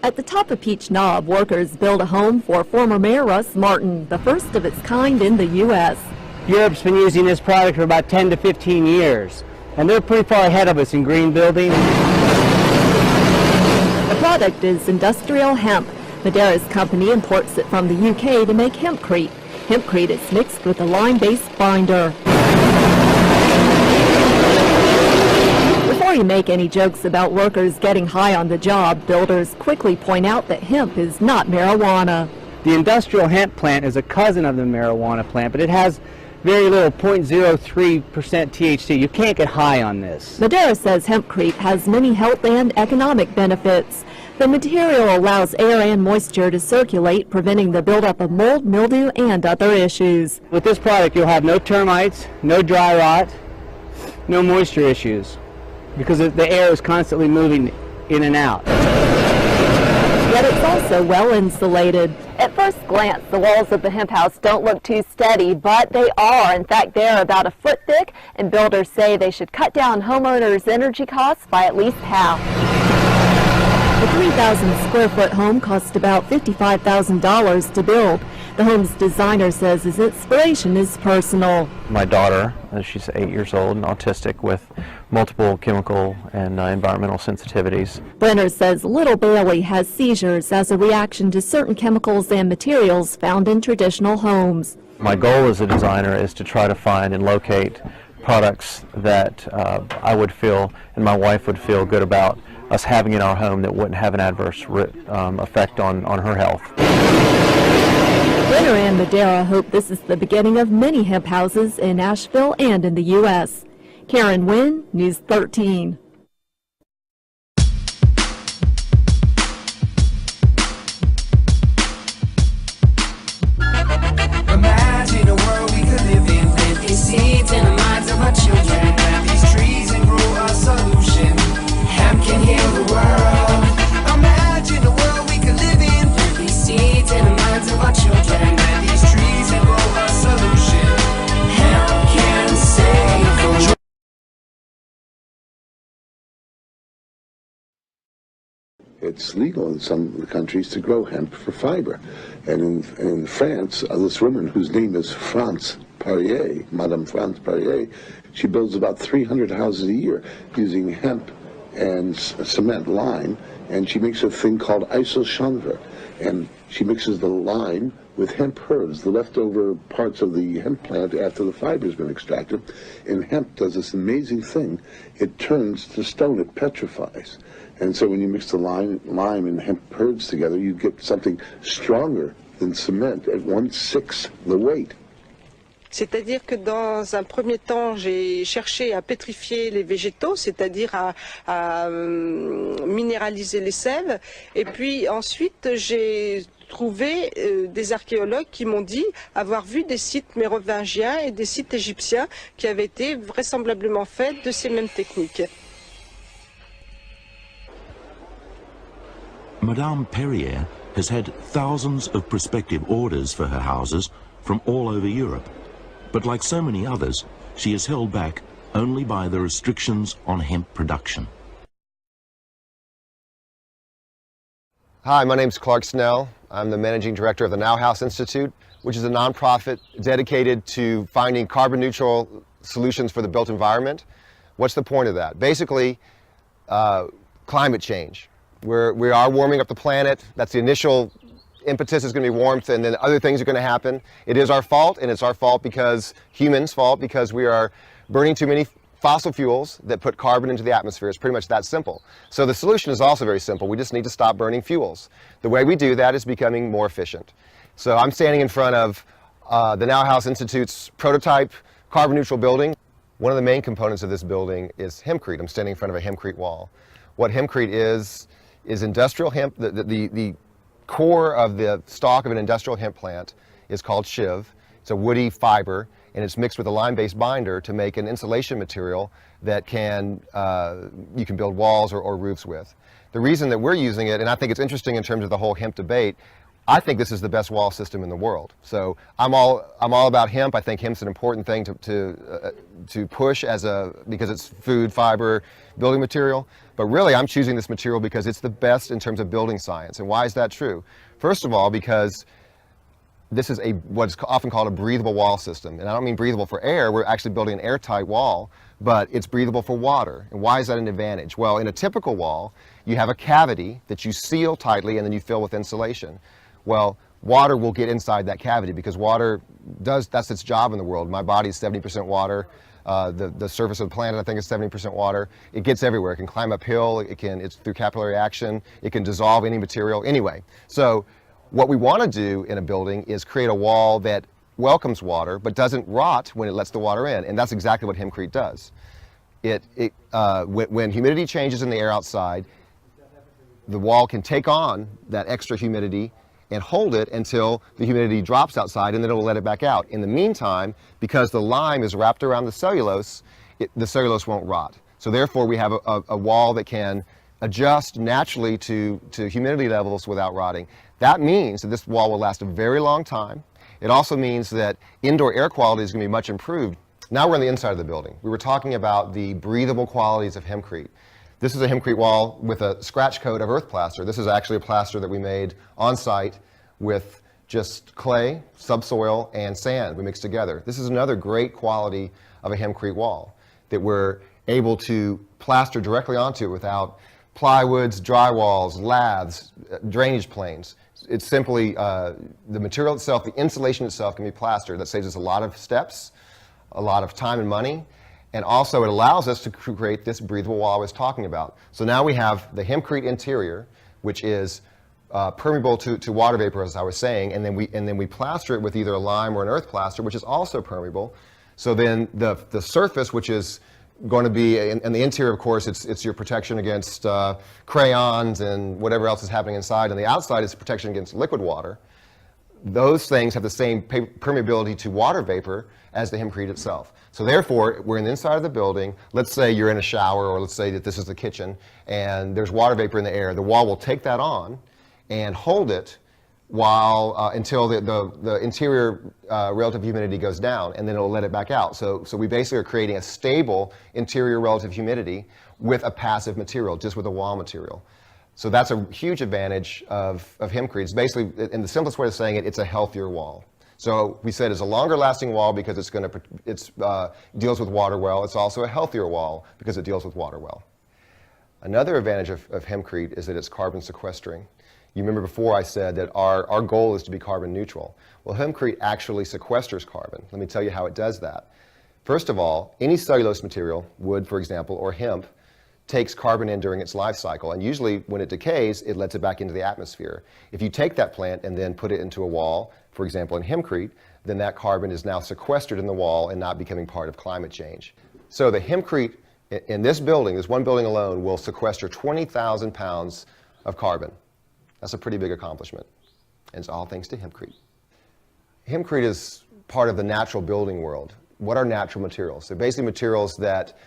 At the top of Peach Knob, workers build a home for former Mayor Russ Martin, the first of its kind in the U.S. Europe's been using this product for about 10 to 15 years, and they're pretty far ahead of us in green building. The product is industrial hemp. Madeira's company imports it from the UK to make hempcrete. Hempcrete is mixed with a lime-based binder. Before you make any jokes about workers getting high on the job, builders quickly point out that hemp is not marijuana. The industrial hemp plant is a cousin of the marijuana plant, but it has very little, 0.03% THC. You can't get high on this. Madeira says hempcrete has many health and economic benefits. The material allows air and moisture to circulate, preventing the buildup of mold, mildew, and other issues. With this product, you'll have no termites, no dry rot, no moisture issues, because the air is constantly moving in and out. Yet it's also well insulated. At first glance, the walls of the hemp house don't look too steady, but they are. In fact, they're about a foot thick, and builders say they should cut down homeowners' energy costs by at least half. The 3,000 square foot home cost about $55,000 to build. The home's designer says his inspiration is personal. My daughter, she's 8 years old and autistic with multiple chemical and environmental sensitivities. Brenner says little Bailey has seizures as a reaction to certain chemicals and materials found in traditional homes. My goal as a designer is to try to find and locate products that I would feel and my wife would feel good about us having in our home that wouldn't have an adverse effect on her health. Brenner and Madeira hope this is the beginning of many hemp houses in Asheville and in the U.S. Karen Wynn, News 13. Imagine a world we could live in, plant these seeds in the minds of our children, plant these trees and grow a solution. Hemp can heal the world. Imagine a world we could live in, plant these seeds in the minds of our children, plant these trees and grow a solution. Hemp can save the world. It's legal in some of the countries to grow hemp for fiber. And in France, this woman whose name is France Perrier, Madame France Perrier, she builds about 300 houses a year using hemp and cement lime, and she makes a thing called isocyanver. And she mixes the lime with hemp herbs, the leftover parts of the hemp plant after the fiber's been extracted. And hemp does this amazing thing. It turns to stone, it petrifies. And so when you mix the lime and hemp herbs together, you get something stronger than cement at 1/6 the weight. C'est-à-dire que dans un premier temps, j'ai cherché à pétrifier les végétaux, c'est-à-dire à minéraliser les sèves. Et puis ensuite, j'ai trouvé des archéologues qui m'ont dit avoir vu des sites mérovingiens et des sites égyptiens qui avaient été vraisemblablement faits de ces mêmes techniques. Madame Perrier has had thousands of prospective orders for her houses from all over Europe. But like so many others, she is held back only by the restrictions on hemp production. Hi, my name is Clark Snell. I'm the managing director of the Now House Institute, which is a nonprofit dedicated to finding carbon neutral solutions for the built environment. What's the point of that? Basically, climate change. We are warming up the planet. That's the initial impetus, is going to be warmth, and then other things are going to happen. It is our fault, and it's our fault because humans' fault, because we are burning too many fossil fuels that put carbon into the atmosphere. It's pretty much that simple. So the solution is also very simple. We just need to stop burning fuels. The way we do that is becoming more efficient. So I'm standing in front of the Now House Institute's prototype carbon neutral building. One of the main components of this building is hempcrete. I'm standing in front of a hempcrete wall. What hempcrete is industrial hemp. The core of the stalk of an industrial hemp plant is called shiv. It's a woody fiber, and it's mixed with a lime-based binder to make an insulation material that you can build walls or roofs with. The reason that we're using it, and I think it's interesting in terms of the whole hemp debate, I think this is the best wall system in the world. So I'm all about hemp. I think hemp's an important thing to push because it's food, fiber, building material. But really, I'm choosing this material because it's the best in terms of building science. And why is that true? First of all, because this is what's often called a breathable wall system. And I don't mean breathable for air. We're actually building an airtight wall, but it's breathable for water. And why is that an advantage? Well, in a typical wall, you have a cavity that you seal tightly and then you fill with insulation. Well, water will get inside that cavity because water that's its job in the world. My body is 70% water. The surface of the planet, I think, is 70% water. It gets everywhere. It can climb uphill. It's through capillary action. It can dissolve any material. Anyway, so what we want to do in a building is create a wall that welcomes water but doesn't rot when it lets the water in, and that's exactly what hempcrete does. When humidity changes in the air outside, the wall can take on that extra humidity and hold it until the humidity drops outside, and then it'll let it back out. In the meantime, because the lime is wrapped around the cellulose won't rot. So therefore, we have a wall that can adjust naturally to humidity levels without rotting. That means that this wall will last a very long time. It also means that indoor air quality is going to be much improved. Now we're on the inside of the building. We were talking about the breathable qualities of hempcrete. This is a hempcrete wall with a scratch coat of earth plaster. This is actually a plaster that we made on site with just clay, subsoil, and sand we mixed together. This is another great quality of a hempcrete wall that we're able to plaster directly onto without plywoods, drywalls, laths, drainage planes. It's simply the material itself, the insulation itself can be plastered. That saves us a lot of steps, a lot of time and money. And also it allows us to create this breathable wall I was talking about. So now we have the hempcrete interior, which is permeable to water vapor, as I was saying, and then we plaster it with either a lime or an earth plaster, which is also permeable. So then the surface, which is going to be, and the interior, of course, it's your protection against crayons and whatever else is happening inside, and the outside is protection against liquid water. Those things have the same permeability to water vapor as the hempcrete itself. So therefore, we're in the inside of the building. Let's say you're in a shower, or let's say that this is the kitchen, and there's water vapor in the air. The wall will take that on and hold it until the interior relative humidity goes down, and then it'll let it back out. So we basically are creating a stable interior relative humidity with a passive material, just with a wall material. So that's a huge advantage of hempcrete. It's basically, in the simplest way of saying it, it's a healthier wall. So we said it's a longer lasting wall because it deals with water well. It's also a healthier wall because it deals with water well. Another advantage of hempcrete is that it's carbon sequestering. You remember before I said that our goal is to be carbon neutral. Well, hempcrete actually sequesters carbon. Let me tell you how it does that. First of all, any cellulose material, wood for example, or hemp, takes carbon in during its life cycle, and usually when it decays, it lets it back into the atmosphere. If you take that plant and then put it into a wall, for example in hempcrete, then that carbon is now sequestered in the wall and not becoming part of climate change. So the hempcrete in this building, this one building alone, will sequester 20,000 pounds of carbon. That's a pretty big accomplishment, and it's all thanks to hempcrete. Hempcrete is part of the natural building world. What are natural materials? They're basically materials that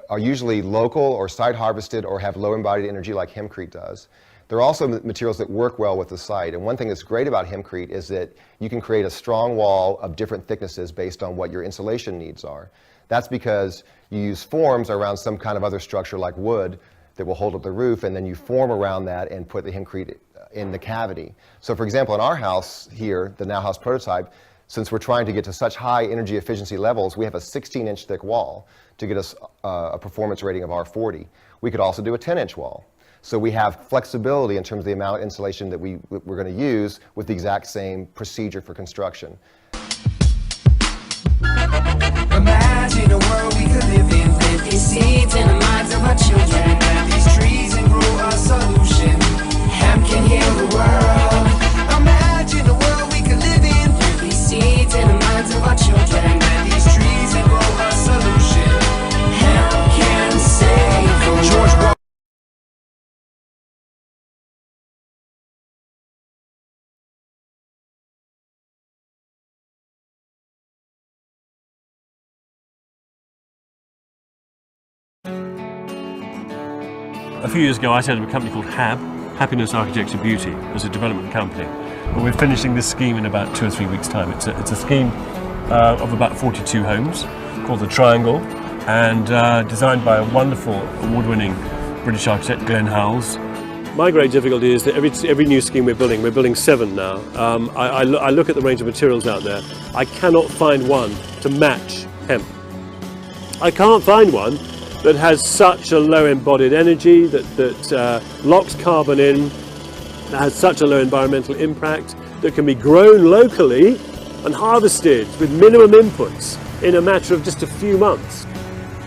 are usually local or site harvested or have low embodied energy like hempcrete does. They're also materials that work well with the site. And one thing that's great about hempcrete is that you can create a strong wall of different thicknesses based on what your insulation needs are. That's because you use forms around some kind of other structure like wood that will hold up the roof, and then you form around that and put the hempcrete in the cavity. So for example, in our house here, the Now House prototype, since we're trying to get to such high energy efficiency levels, we have a 16-inch thick wall to get us a performance rating of R40. We could also do a 10-inch wall. So we have flexibility in terms of the amount of insulation that we're going to use with the exact same procedure for construction. Imagine a world we could live in. Plant these seeds in the minds of our children. Plant these trees and grow a solution. Hemp can heal the world. Imagine a world we could live in. Plant these seeds in the minds of our children. Plant these trees and grow a solution. Hemp can save the world. A few years ago I set up a company called Hemp, Happiness, Architecture, Beauty, as a development company. but we're finishing this scheme in about 2 or 3 weeks' time. It's a scheme of about 42 homes called the Triangle, and designed by a wonderful award-winning British architect, Glenn Howells. My great difficulty is that every new scheme we're building 7 now. I look at the range of materials out there. I cannot find one to match hemp. I can't find one that has such a low embodied energy, that locks carbon in, that has such a low environmental impact, that can be grown locally and harvested with minimum inputs in a matter of just a few months.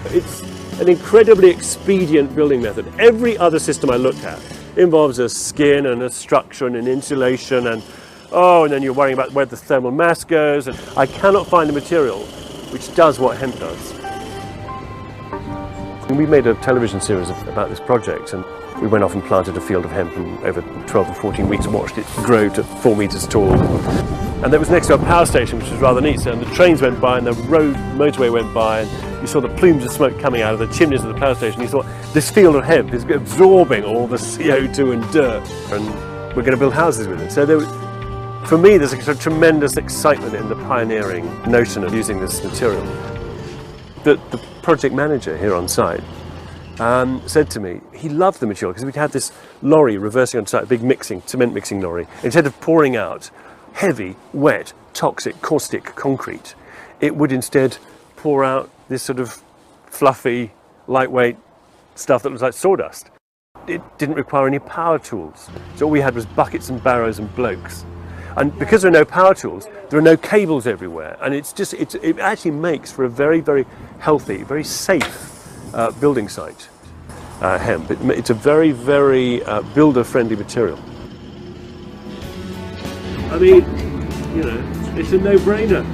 It's an incredibly expedient building method. Every other system I look at involves a skin and a structure and an insulation, and then you're worrying about where the thermal mass goes, and I cannot find a material which does what hemp does. And we made a television series about this project, and we went off and planted a field of hemp, and over 12 or 14 weeks watched it grow to 4 meters tall. And that was next to a power station, which was rather neat. So, and the trains went by and the motorway went by, and you saw the plumes of smoke coming out of the chimneys of the power station. You thought, this field of hemp is absorbing all the CO2 and dirt, and we're going to build houses with it. So for me, there's a tremendous excitement in the pioneering notion of using this material. The project manager here on site said to me he loved the material because we'd had this lorry reversing on site, a big cement mixing lorry. Instead of pouring out heavy, wet, toxic, caustic concrete, it would instead pour out this sort of fluffy, lightweight stuff that was like sawdust. It didn't require any power tools. So all we had was buckets and barrows and blokes. And because there are no power tools, there are no cables everywhere. And it actually makes for a very, very healthy, very safe building site, hemp. It's a very, very builder-friendly material. I mean, it's a no-brainer.